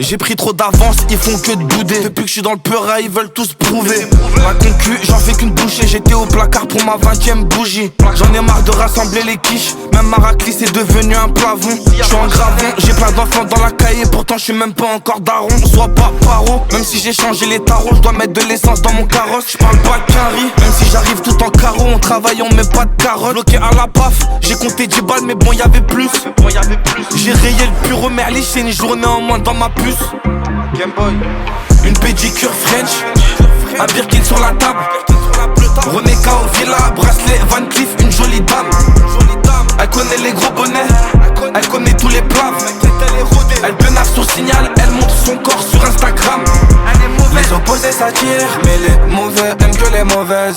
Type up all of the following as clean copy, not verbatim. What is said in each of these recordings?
J'ai pris trop d'avance, ils font que de bouder. Depuis que je suis dans le peura, ils veulent tous prouver. Ma concu, j'en fais qu'une bouchée. J'étais au placard pour ma 20ème bougie. J'en ai marre de rassembler les quiches. Même ma raclisse est devenue un plafond. J'suis en gravon, j'ai plein d'enfants dans la cahier. Pourtant j'suis même pas encore daron. Sois pas paro, même si j'ai changé les tarots. J'dois mettre de l'essence dans mon carrosse. J'parle pas qu'un riz, même si j'arrive tout en carreau. On travaille, on met pas de carottes. Bloqué à la paf, j'ai compté 10 balles mais bon y'avait plus. J'ai rayé le bureau merlich, c'est une journée en moins dans ma puce. Gameboy. Une pédicure French, un Birkin sur la table. René K.O. Villa, bracelet Van Cleef, une jolie dame. Elle connaît les gros bonnets, elle connaît tous les plaves. Elle pénave sur signal, elle montre son corps sur Instagram. Les opposés s'attirent, mais les mauvais aiment que les mauvaises.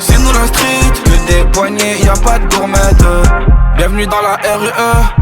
C'est nous la street, que des poignées, y'a pas de gourmette. Bienvenue dans la RUE,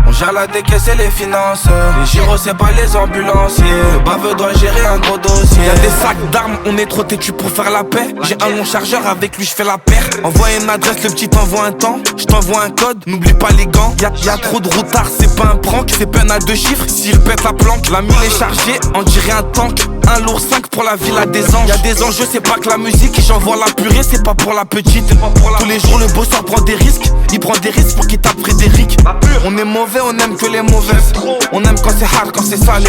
on gère la décaisse et les finances. Les gyros c'est pas les ambulanciers, le baveux doit gérer un gros dossier. Y'a des sacs d'armes, on est trop têtu pour faire la paix. J'ai un long chargeur, avec lui je fais la paire. Envoie une adresse, le petit t'envoie un temps. Je t'envoie un code, n'oublie pas les gants. Y'a trop de routards, c'est pas un prank, c'est peine à 2 chiffres. S'il pète la planque, la mine est chargée, on dirait un tank. Un lourd 5 pour la villa des anges. Y'a des enjeux, c'est pas que la musique. J'envoie la purée, c'est pas pour la petite. Tous les jours le bosseur prend des risques. Il prend des risques pour qu'il tape Frédéric. On est mauvais, on aime que les mauvaises. On aime quand c'est hard, quand c'est salé.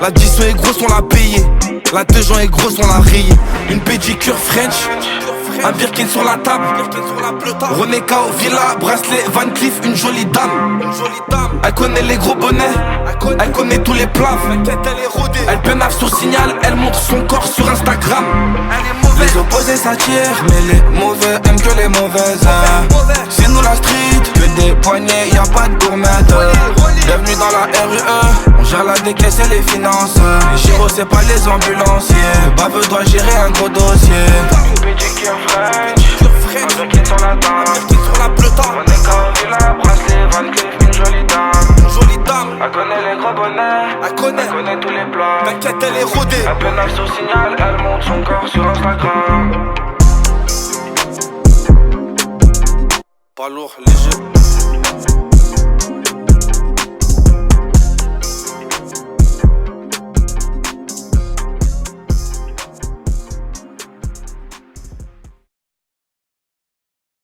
La disso est grosse, on l'a payée. La tejon est grosse, on l'a rayée. Une pédicure French, un Birkin sur la table. René K.O. Villa, bracelet Van Cleef, une jolie dame. Elle connaît les gros bonnets, elle connaît tous les plaves. Elle pénave sur signal, elle montre son corps sur Instagram. Les opposés s'attirent, mais les mauvais aiment que les mauvaises. C'est nous la street, que des poignées, y'a pas de gourmette. Bienvenue dans la RUE, on gère la décaisse et les finances. Les gyros c'est pas les ambulanciers, le baveux doit gérer un gros dossier. Une pédicure French, un Birkin sur la table. On est comme Villa, bracelet, Van Cleef, une jolie dame. Elle connaît les gros bonnets, elle connaît tous les plans. T'inquiète, elle est rodée. Elle pénave sur signal, elle montre son corps sur Instagram. Pas lourd, léger.